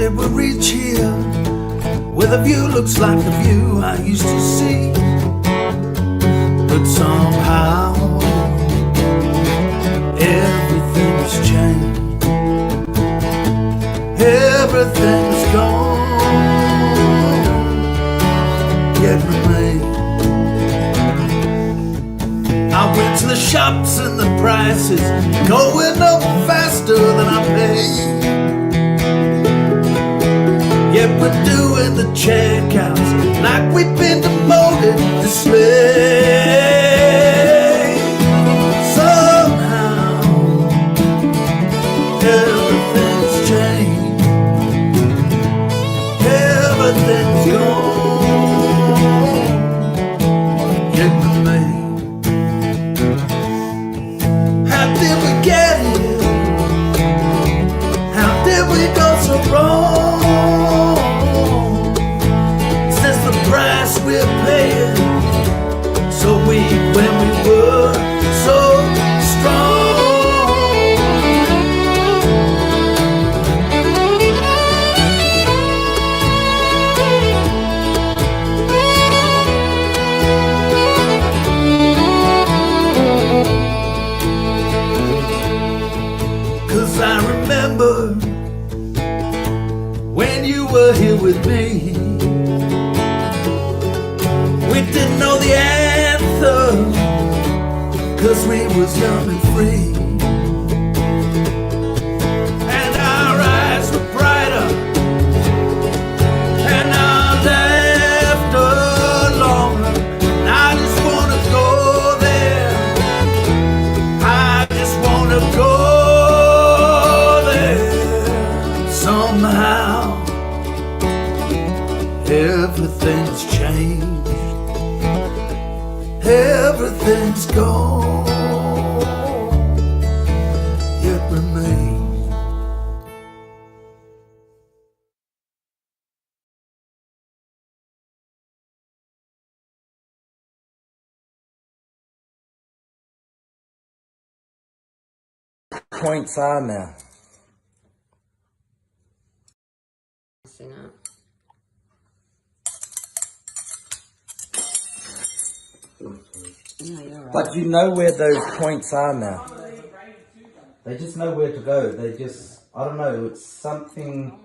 said we'll reach here, where the view looks like the view I used to see. But somehow everything's changed. Everything's gone, yet remains. I went to the shops and the prices going up faster than I paid. Yet we're doing the checkouts like we've been demoted to slave. Somehow everything's changed. Everything's gone, yet remains. How did we get here? How did we go so wrong? Since the price we're paying so weak when we were so strong. 'Cause I remember when you were here with me. We didn't know the answer, 'cause we was young and free. And our eyes were brighter, and our laughter longer. And I just wanna go there. I just wanna go there. Somehow everything's changed. Everything's gone, yet remains. Points are now. But you know where those points are now. They just know where to go. They just, I don't know, it's something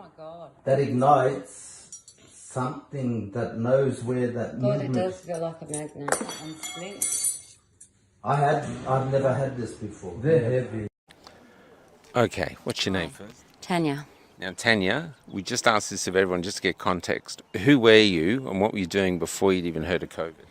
that ignites, something that knows where that movement. It does feel like a magnet and split. I've never had this before. They're heavy. Okay, what's your name first? Tania. Now, Tania, we just asked this of everyone just to get context. Who were you and what were you doing before you'd even heard of COVID?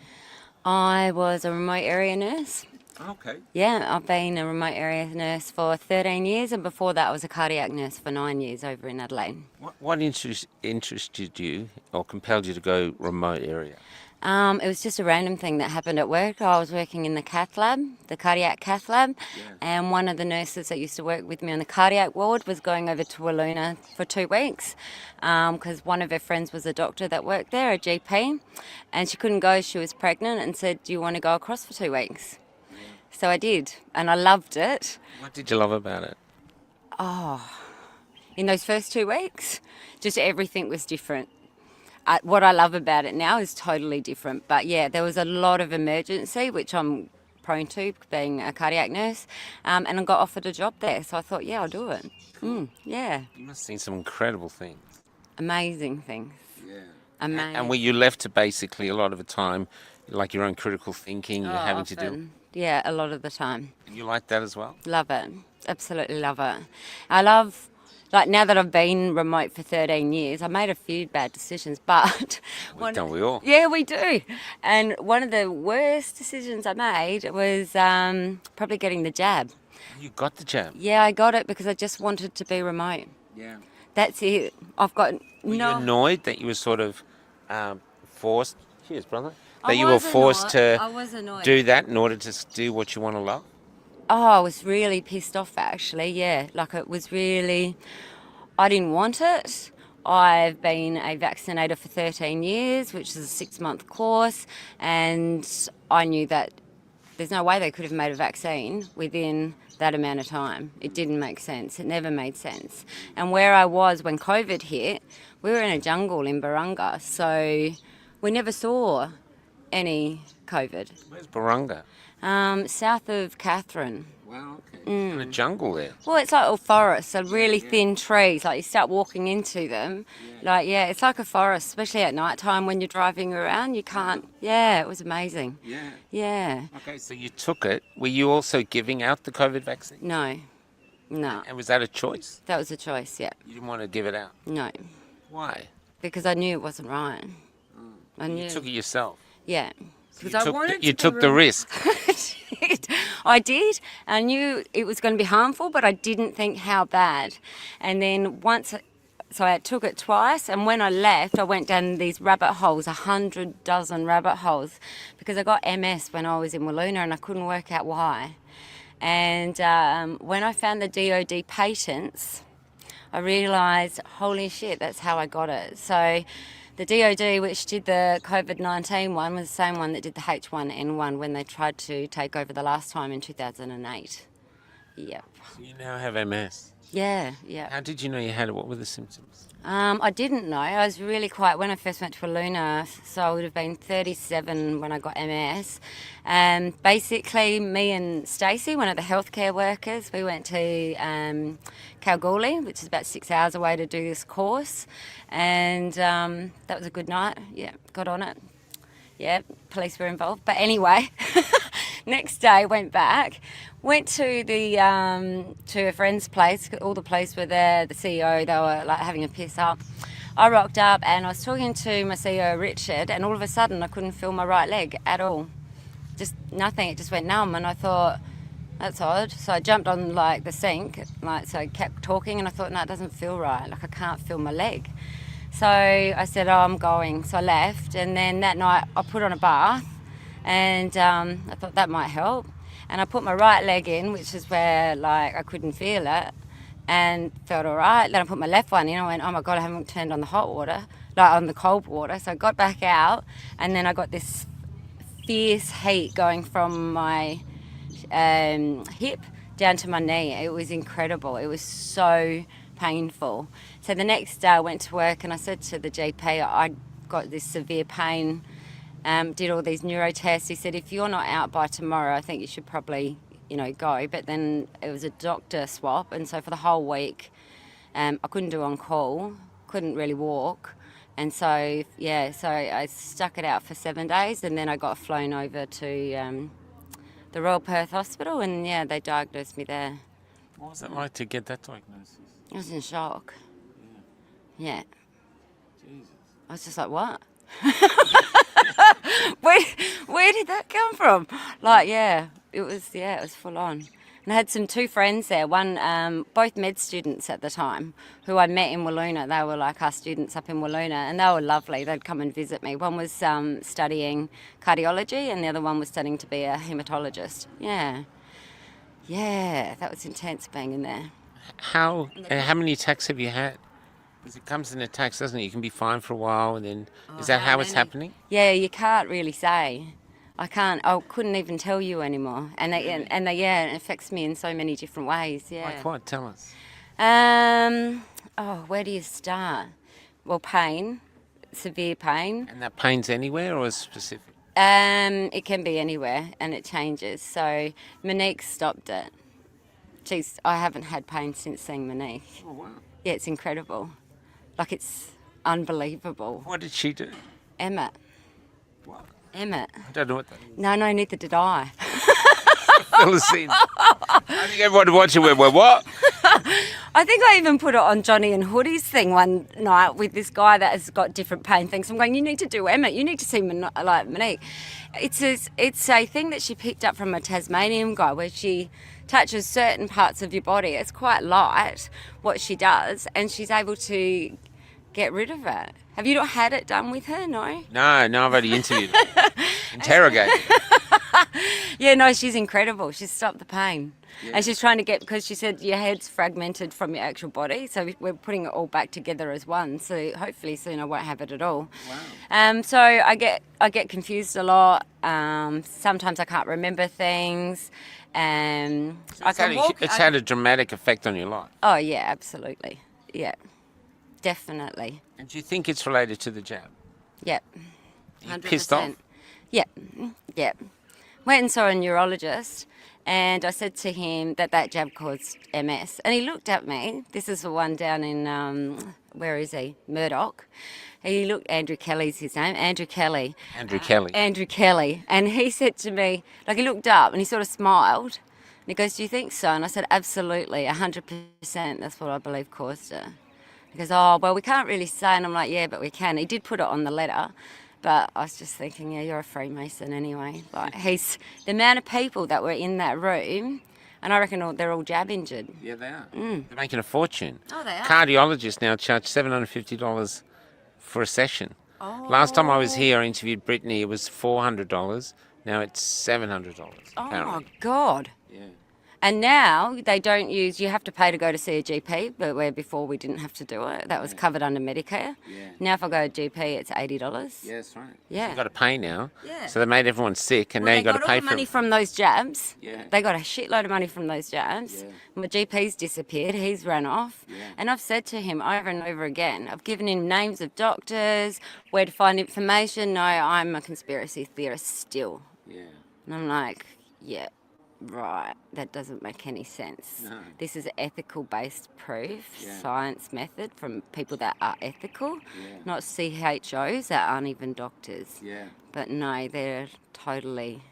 I was a remote area nurse. Okay. Yeah, I've been a remote area nurse for 13 years, and before that I was a cardiac nurse for 9 years over in Adelaide. What interested you or compelled you to go remote area? It was just a random thing that happened at work. I was working in the cath lab, the cardiac cath lab, and one of the nurses that used to work with me on the cardiac ward was going over to Wollona for 2 weeks because one of her friends was a doctor that worked there, a GP, and she couldn't go, she was pregnant, and said, do you want to go across for 2 weeks? So I did, and I loved it. What did you love about it? In those first 2 weeks, just everything was different. What I love about it now is totally different. But yeah, there was a lot of emergency, which I'm prone to, being a cardiac nurse, and I got offered a job there. So I thought, yeah, I'll do it. Yeah. You must have seen some incredible things. Amazing things. Yeah. Amazing. And were you left to basically a lot of the time, like your own critical thinking, you're having to do? Yeah, a lot of the time. And you like that as well? Love it. Absolutely love it. I love, like, now that I've been remote for 13 years, I made a few bad decisions, but... Don't we all? Yeah, we do. And one of the worst decisions I made was probably getting the jab. You got the jab? Yeah, I got it because I just wanted to be remote. Yeah. That's it. I've got Were you annoyed that you were sort of forced... Cheers, brother. I You were forced to was annoyed. do that in order to do what you want to love? Oh, I was really pissed off, actually, yeah. Like, it was really... I didn't want it. I've been a vaccinator for 13 years, which is a 6-month course, and I knew that there's no way they could have made a vaccine within that amount of time. It didn't make sense. It never made sense. And where I was when COVID hit, we were in a jungle in Barunga, so we never saw any COVID. Where's Barunga? South of Catherine. Wow, okay. In a jungle there. Well, it's like all forests, so really thin trees. Like you start walking into them, it's like a forest, especially at night time when you're driving around. You can't. Yeah, it was amazing. Yeah. Yeah. Okay, so you took it. Were you also giving out the COVID vaccine? No. And was that a choice? That was a choice. Yeah. You didn't want to give it out? No. Why? Because I knew it wasn't right. I knew. You took it yourself. Yeah. Because You took the risk. I did. I knew it was going to be harmful, but I didn't think how bad. And then so I took it twice, and when I left, I went down these rabbit holes, 100 dozen rabbit holes, because I got MS when I was in Walloona, and I couldn't work out why. And when I found the DOD patents, I realised, holy shit, that's how I got it. So the DOD, which did the COVID-19 one, was the same one that did the H1N1 when they tried to take over the last time in 2008. Yep. So you now have MS. Yeah. How did you know you had it? What were the symptoms? I didn't know. I was really quiet when I first went to Walloona, so I would have been 37 when I got MS. Basically, me and Stacey, one of the healthcare workers, we went to Kalgoorlie, which is about 6 hours away, to do this course. And that was a good night. Yeah, got on it. Yeah, police were involved. But anyway, next day went back, went to to a friend's place. All the police were there, the CEO, they were like having a piss up. I rocked up and I was talking to my CEO, Richard, and all of a sudden I couldn't feel my right leg at all. Just nothing, it just went numb, and I thought, that's odd. So I jumped on like the sink, so I kept talking, and I thought, no, it doesn't feel right, like I can't feel my leg. So I said, oh, I'm going. So I left, and then that night I put on a bath, and I thought that might help. And I put my right leg in, which is where like I couldn't feel it, and felt all right. Then I put my left one in, and I went, oh my God, I haven't turned on the hot water, like on the cold water. So I got back out, and then I got this fierce heat going from my hip down to my knee. It was incredible. It was so painful. So the next day I went to work, and I said to the GP, I got this severe pain, did all these neuro tests. He said, if you're not out by tomorrow, I think you should probably, go. But then it was a doctor swap, and so for the whole week I couldn't do on call, couldn't really walk. And so I stuck it out for 7 days, and then I got flown over to the Royal Perth Hospital, and they diagnosed me there. What was it like to get that diagnosis? I was in shock. Yeah. Jesus. I was just like, what? Where did that come from? It was full on. And I had two friends there, both med students at the time, who I met in Walloona. They were like our students up in Walloona, and they were lovely. They'd come and visit me. One was studying cardiology, and the other one was studying to be a haematologist. Yeah, that was intense being in there. How many attacks have you had? Because it comes in attacks, doesn't it? You can be fine for a while, and then is that how it's happening? Yeah, you can't really say. I couldn't even tell you anymore. And it affects me in so many different ways. Yeah. Like what? Tell us. Where do you start? Well, pain, severe pain. And that pain's anywhere or is specific? It can be anywhere, and it changes. So Monique stopped it. I haven't had pain since seeing Monique. Oh, wow. Yeah, it's incredible. Like, it's unbelievable. What did she do? Emmett. What? Emmett. I don't know what that is. No, neither did I. Fill us in. I think everyone watching went, what? I think I even put it on Johnny and Hoodie's thing one night with this guy that has got different pain things. I'm going, you need to do Emmett. You need to see Monique. It's a thing that she picked up from a Tasmanian guy where she touches certain parts of your body. It's quite light what she does, and she's able to get rid of it. Have you not had it done with her? No? No, I've already interviewed her. Interrogated. Yeah, no, she's incredible. She's stopped the pain. Yeah. And she's trying to get, because she said your head's fragmented from your actual body, so we're putting it all back together as one. So hopefully soon I won't have it at all. Wow. So I get confused a lot. Sometimes I can't remember things. I can walk. It's had a dramatic effect on your life. Oh yeah, absolutely. Yeah, definitely. And do you think it's related to the jab? Yep. You pissed off? Yep. Yep. Went and saw a neurologist, and I said to him that jab caused MS. And he looked at me. This is the one down in, where is he? Murdoch. He looked, Andrew Kelly's his name, Andrew Kelly. Andrew Kelly. Andrew Kelly. And he said to me, like he looked up and he sort of smiled. And he goes, do you think so? And I said, absolutely, 100%. That's what I believe caused it. He goes, oh, well, we can't really say. And I'm like, yeah, but we can. He did put it on the letter. But I was just thinking, yeah, you're a Freemason anyway. Like, the amount of people that were in that room, and I reckon they're all jab injured. Yeah, they are. They're making a fortune. Oh, they are. Cardiologists now charge $750 for a session. Oh. Last time I was here, I interviewed Brittany, it was $400. Now it's $700. Oh, apparently. my God. Yeah. And now they don't use, you have to pay to go to see a GP, but where before we didn't have to do it. That was covered under Medicare. Yeah. Now if I go to GP, it's $80. Yeah, that's right. Yeah. You've got to pay now. Yeah. So they made everyone sick, and now you've got to pay all the for money it. from those jabs. Yeah. They got a shitload of money from those jabs. Yeah. My GP's disappeared. He's run off. Yeah. And I've said to him over and over again, I've given him names of doctors, where to find information. No, I'm a conspiracy theorist still. Yeah. And I'm like, yeah, right. That doesn't make any sense. No. This is ethical based proof, Yeah. science method from people that are ethical, Yeah. not CHOs that aren't even doctors. Yeah. But no, they're totally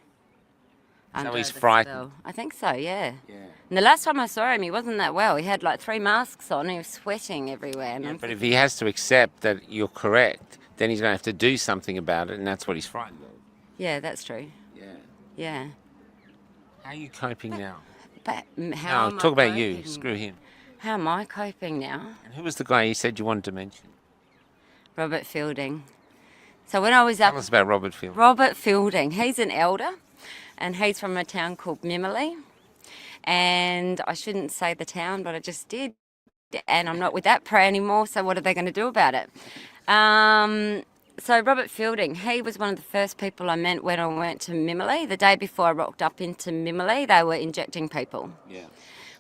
under he's the frightened. spell. I think so, yeah. Yeah. And the last time I saw him, he wasn't that well. He had like 3 masks on. He was sweating everywhere. And Yeah, I'm but if he has to accept that you're correct, then he's going to have to do something about it, and that's what he's frightened of. yeah, that's true. Yeah. Yeah. How are you coping now? But how No, am I talk about you. coping? Screw him. How am I coping now? And who was the guy you said you wanted to mention? Robert Fielding. So when I was up, Tell us about Robert Field. Robert Fielding, he's an elder, and he's from a town called Mimmerley. And I shouldn't say the town, but I just did. And I'm not with that prayer anymore, so what are they going to do about it? So Robert Fielding, he was one of the first people I met when I went to Mimmerley. The day before I rocked up into Mimmerley, they were injecting people Yeah.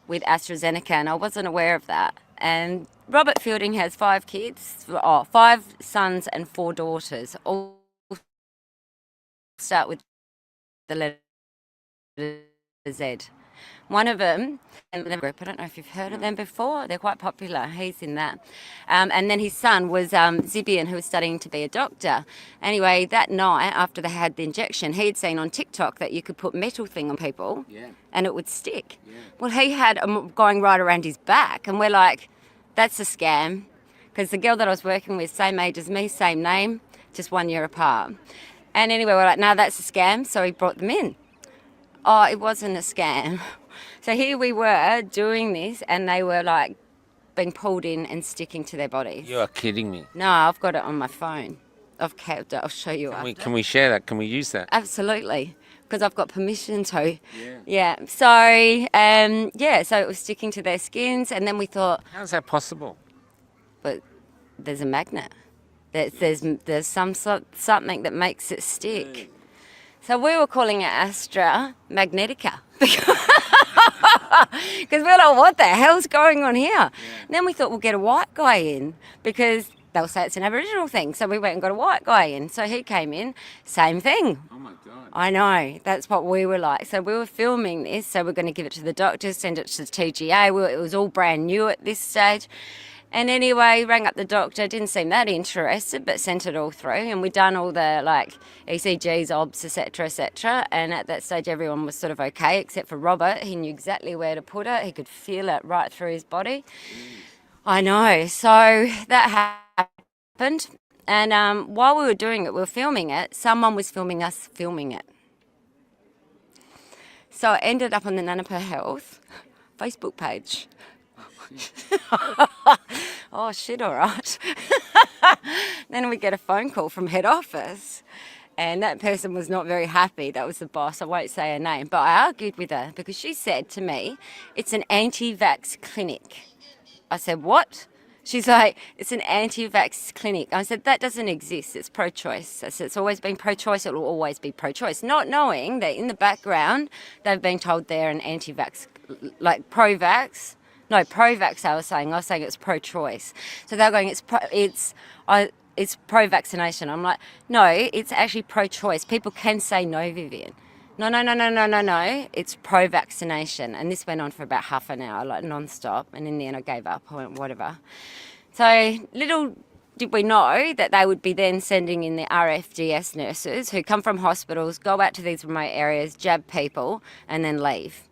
with AstraZeneca, and I wasn't aware of that. And Robert Fielding has 5 kids, 5 sons and 4 daughters. All start with the letter Z. One of them, in the group, I don't know if you've heard of them before, they're quite popular, he's in that. And then his son was Zibian, who was studying to be a doctor. Anyway, that night, after they had the injection, he'd seen on TikTok that you could put metal thing on people and it would stick. Yeah. Well, he had going right around his back, and we're like, that's a scam. Because the girl that I was working with, same age as me, same name, just 1 year apart. And anyway, we're like, no, that's a scam, so he brought them in. Oh, it wasn't a scam. So here we were doing this, and they were like being pulled in and sticking to their bodies. You are kidding me. No, I've got it on my phone. I've kept it. I'll show you after. Can we share that? Can we use that? Absolutely, because I've got permission to. Yeah. Yeah. So, so it was sticking to their skins, and then we thought, How is that possible? but there's a magnet. There's something that makes it stick. So we were calling it Astra Magnetica. Because we're like, what the hell's going on here? Yeah. Then we thought we'll get a white guy in, because they'll say it's an Aboriginal thing. So we went and got a white guy in. So he came in, same thing. Oh my God. I know, that's what we were like. So we were filming this, so we're going to give it to the doctors, send it to the TGA. It was all brand new at this stage. And anyway, rang up the doctor, didn't seem that interested, but sent it all through. And we'd done all the ECGs, OBS, etc. And at that stage, everyone was sort of okay, except for Robert. He knew exactly where to put it. He could feel it right through his body. I know. So that happened. And while we were doing it, we were filming it, someone was filming us filming it. So it ended up on the Nanaper Health Facebook page. Oh, shit, all right. Then we get a phone call from head office, and that person was not very happy. That was the boss. I won't say her name, but I argued with her because she said to me, it's an anti-vax clinic. I said, what? She's like, it's an anti-vax clinic. I said, that doesn't exist. It's pro-choice. I said, it's always been pro-choice. It will always be pro-choice. Not knowing that in the background, they've been told they're an anti-vax, like pro-vax. No, pro-vax, I was saying it's pro-choice. So they're going, it's pro-vaccination. I'm like, no, it's actually pro-choice. People can say no, Vivian. No. It's pro-vaccination. And this went on for about half an hour, like non-stop. And in the end, I gave up. I went, whatever. So little did we know that they would be then sending in the RFDS nurses who come from hospitals, go out to these remote areas, jab people, and then leave.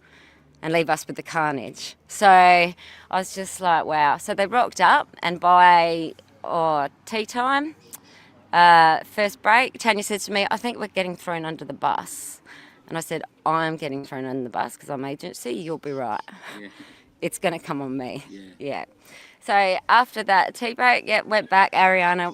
And leave us with the carnage. So I was just like, wow. So they rocked up, and by tea time, first break, Tania said to me, I think we're getting thrown under the bus. And I said, I'm getting thrown under the bus because I'm agency, you'll be right. Yeah. It's going to come on me. Yeah. So after that tea break, went back. Ariana,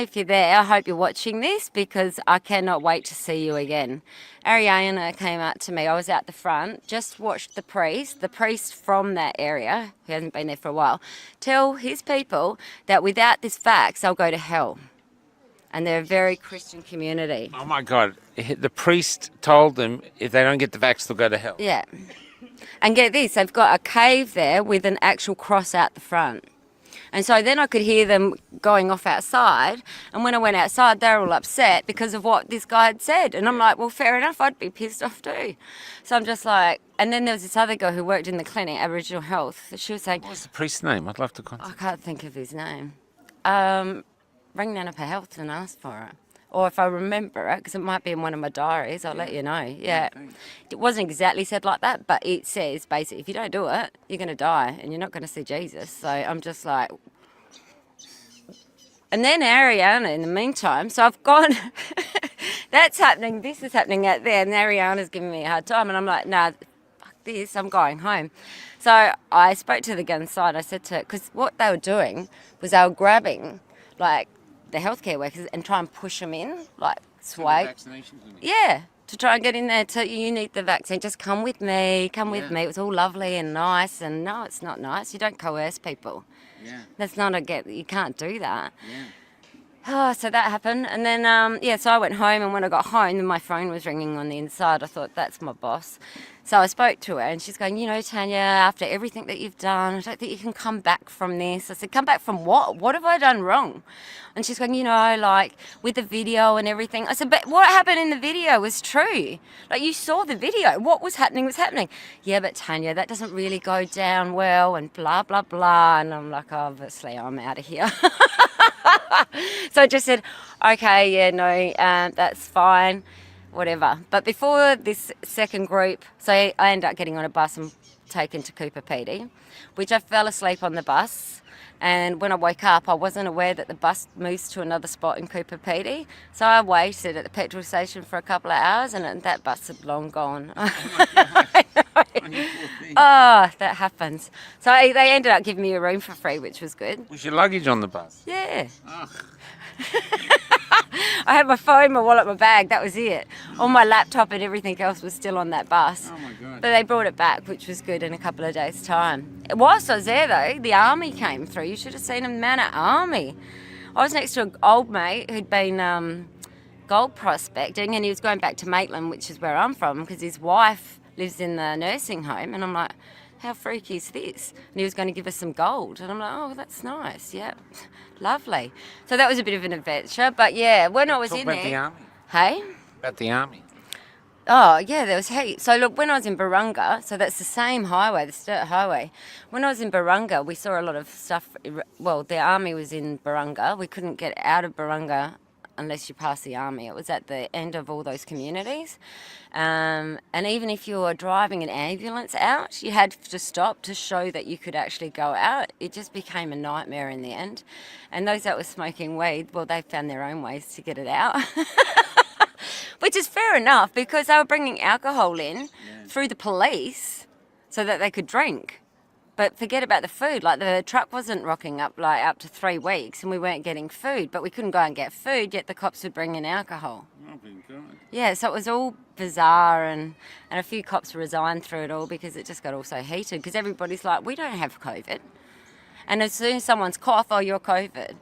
if you're there, I hope you're watching this because I cannot wait to see you again. Ariana came out to me. I was out the front, just watched the priest from that area, who hasn't been there for a while, tell his people that without this vax, they'll go to hell. And they're a very Christian community. Oh my God. The priest told them if they don't get the vax, they'll go to hell. Yeah. And get this, they've got a cave there with an actual cross out the front. And so then I could hear them going off outside. And when I went outside, they were all upset because of what this guy had said. And I'm like, well, fair enough, I'd be pissed off too. So I'm just like, and then there was this other girl who worked in the clinic, Aboriginal Health. She was saying, what was the priest's name? I'd love to contact. I can't think of his name. Ring Nana Health and ask for it. Or if I remember it, because it might be in one of my diaries, I'll let you know. Yeah. It wasn't exactly said like that, but it says basically, if you don't do it, you're going to die and you're not going to see Jesus. So I'm just like... And then Ariana, in the meantime, so I've gone... That's happening, this is happening out there, and Ariana's giving me a hard time. And I'm like, nah, fuck this, I'm going home. So I spoke to the gun side. I said to her, because what they were doing was they were grabbing, like, the healthcare workers and try and push them in, like sway. Yeah, to try and get in there. You need the vaccine. Just come with me. Come with me. It was all lovely and nice. And no, it's not nice. You don't coerce people. Yeah. That's not you can't do that. Yeah. Oh, so that happened. And then, so I went home, and when I got home, then my phone was ringing on the inside. I thought, that's my boss. So I spoke to her, and she's going, Tania, after everything that you've done, I don't think you can come back from this. I said, come back from what? What have I done wrong? And she's going, like, with the video and everything. I said, but what happened in the video was true. Like, you saw the video. What was happening was happening. Yeah, but Tania, that doesn't really go down well, and blah, blah, blah. And I'm like, obviously, I'm out of here. So I just said, okay, that's fine, whatever. But before this second group, so I ended up getting on a bus and taken to Cooper PD, which I fell asleep on the bus. And when I woke up, I wasn't aware that the bus moves to another spot in Cooper PD. So I waited at the petrol station for a couple of hours, and that bus had long gone. Oh, that happens. So they ended up giving me a room for free, which was good. Was your luggage on the bus? Yeah. I had my phone, my wallet, my bag, that was it. All my laptop and everything else was still on that bus. Oh my God. But they brought it back, which was good, in a couple of days' time. Whilst I was there though, the army came through. You should have seen a man at army. I was next to an old mate who'd been gold prospecting, and he was going back to Maitland, which is where I'm from, because his wife lives in the nursing home. And I'm like, how freaky is this? And he was going to give us some gold. And I'm like, oh, that's nice. Yeah, lovely. So that was a bit of an adventure. But yeah, when I was in there... Talk about the army. Hey? About the army. Oh, yeah, there was heat. So look, when I was in Barunga, so that's the same highway, the Sturt Highway. When I was in Barunga, we saw a lot of stuff. Well, the army was in Barunga. We couldn't get out of Barunga unless you pass the army. It was at the end of all those communities. And even if you were driving an ambulance out, you had to stop to show that you could actually go out. It just became a nightmare in the end. And those that were smoking weed, well, they found their own ways to get it out. Which is fair enough, because they were bringing alcohol in through the police so that they could drink. But forget about the food. Like the truck wasn't rocking up like up to 3 weeks, and we weren't getting food. But we couldn't go and get food, yet the cops would bring in alcohol. Oh, my God. Yeah, so it was all bizarre, and a few cops resigned through it all because it just got all so heated. Because everybody's like, we don't have COVID, and as soon as someone's cough, oh, you're COVID.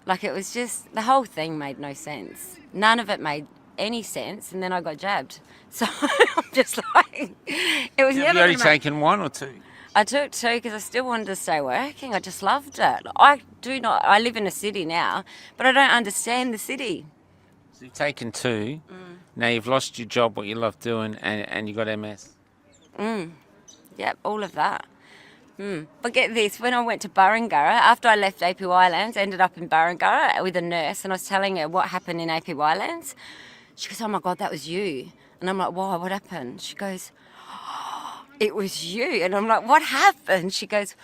Like it was just the whole thing made no sense. None of it made any sense, and then I got jabbed. So I'm just like, it was Have never. you only gonna taken 1 or 2? I took 2 because I still wanted to stay working. I just loved it. I live in a city now, but I don't understand the city. So you've taken 2. Now you've lost your job, what you love doing, and you got MS. Yep, all of that. But get this, when I went to Burringara, after I left APY Lands, I ended up in Burringara with a nurse, and I was telling her what happened in APY Lands. She goes, oh my God, that was you. And I'm like, why, what happened? She goes, oh, it was you. And I'm like, what happened? She goes,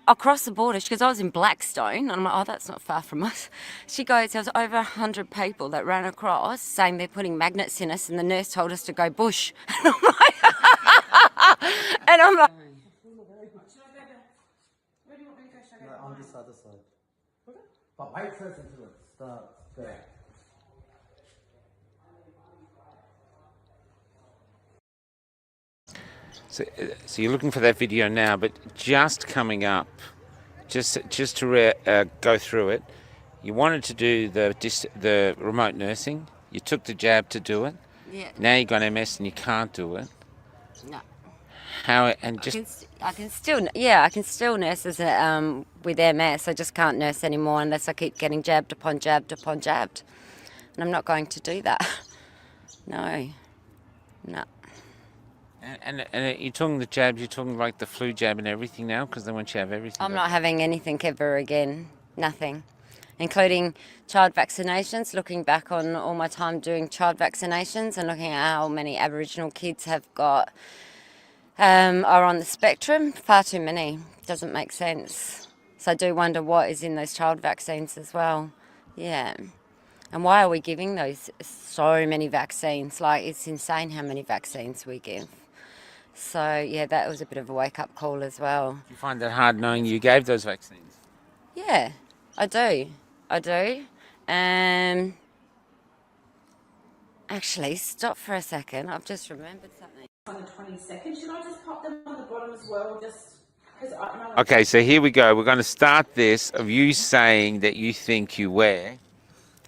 across the border. She goes, I was in Blackstone. And I'm like, oh, that's not far from us. She goes, there was over 100 people that ran across saying they're putting magnets in us, and the nurse told us to go bush. And I'm like, On this other side. But wait first until it starts there. So you're looking for that video now, but just coming up, just to go through it, you wanted to do the remote nursing. You took the jab to do it. yeah, Now you got MS and you can't do it. no. How and just I can still nurse as with MS. I just can't nurse anymore unless I keep getting jabbed upon jabbed upon jabbed, and I'm not going to do that. No. and you're talking the jabs. You're talking like the flu jab and everything now, because they want you to have everything. I'm not having anything ever again. Nothing, including child vaccinations. Looking back on all my time doing child vaccinations and looking at how many Aboriginal kids have got. Are on the spectrum, far too many. Doesn't make sense. So I do wonder what is in those child vaccines as well. Yeah. And why are we giving those so many vaccines? Like, it's insane how many vaccines we give. So, yeah, that was a bit of a wake-up call as well. You find that hard knowing you gave those vaccines? Yeah, I do. Actually, stop for a second. I've just remembered something. On the 22nd, should I just pop them on the bottom as well? Just because I know. Okay, so here we go. We're going to start this of you saying that you think you were.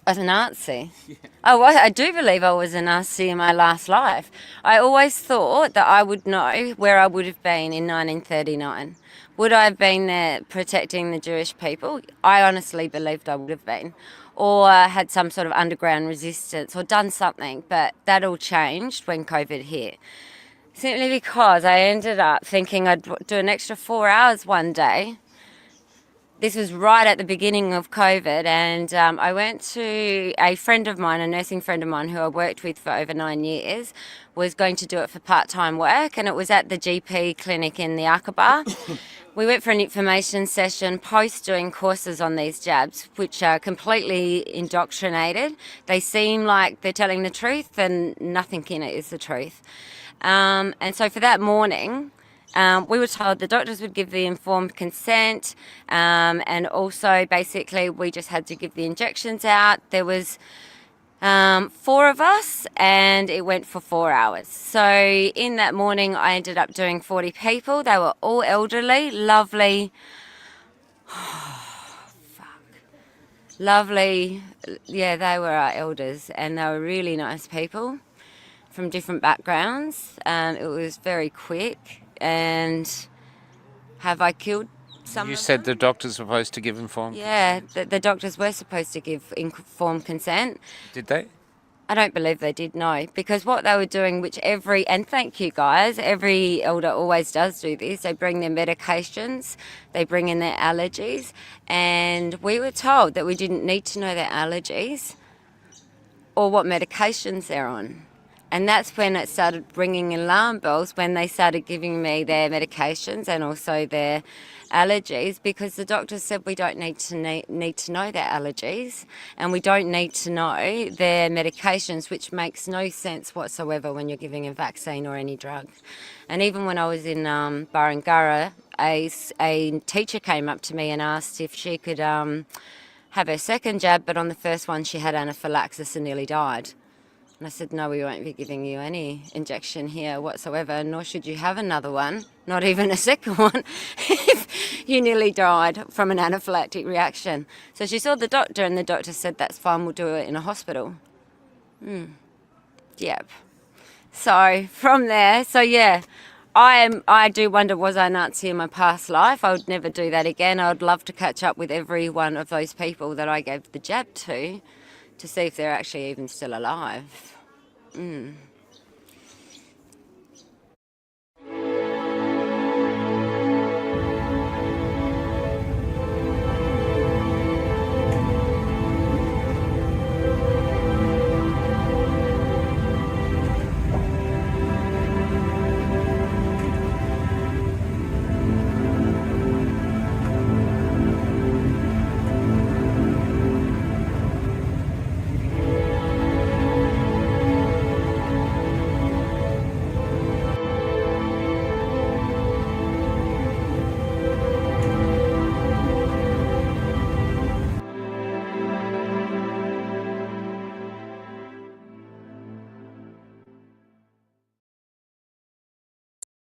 As a Nazi? Yeah. Oh, I do believe I was a Nazi in my last life. I always thought that I would know where I would have been in 1939. Would I have been there protecting the Jewish people? I honestly believed I would have been. Or had some sort of underground resistance or done something, but that all changed when COVID hit. Simply because I ended up thinking I'd do an extra 4 hours one day. This was right at the beginning of COVID, and I went to a friend of mine, a nursing friend of mine who I worked with for over 9 years, was going to do it for part-time work, and it was at the GP clinic in the Aqaba. We went for an information session post doing courses on these jabs, which are completely indoctrinated. They seem like they're telling the truth, and nothing in it is the truth. And so for that morning, we were told the doctors would give the informed consent, and also basically we just had to give the injections out. There was 4 of us, and it went for 4 hours. So in that morning, I ended up doing 40 people. They were all elderly, lovely. Lovely. Yeah, they were our elders, and they were really nice people from different backgrounds. It was very quick. And have I killed some You of said them? the doctors were supposed to give informed Yeah, the doctors were supposed to give informed consent. Did they? I don't believe they did, no. Because what they were doing, which and thank you guys, every elder always does do this, they bring their medications, they bring in their allergies, and we were told that we didn't need to know their allergies or what medications they're on. And that's when it started ringing alarm bells, when they started giving me their medications and also their allergies, because the doctor said we don't need to know their allergies, and we don't need to know their medications, which makes no sense whatsoever when you're giving a vaccine or any drug. And even when I was in Barangara, a teacher came up to me and asked if she could have her second jab, but on the first one she had anaphylaxis and nearly died. And I said, no, we won't be giving you any injection here whatsoever, nor should you have another one, not even a second one, if you nearly died from an anaphylactic reaction. So she saw the doctor, and the doctor said, that's fine, we'll do it in a hospital. Yep. So from there, yeah, I do wonder, was I Nazi in my past life? I would never do that again. I would love to catch up with every one of those people that I gave the jab to see if they're actually even still alive.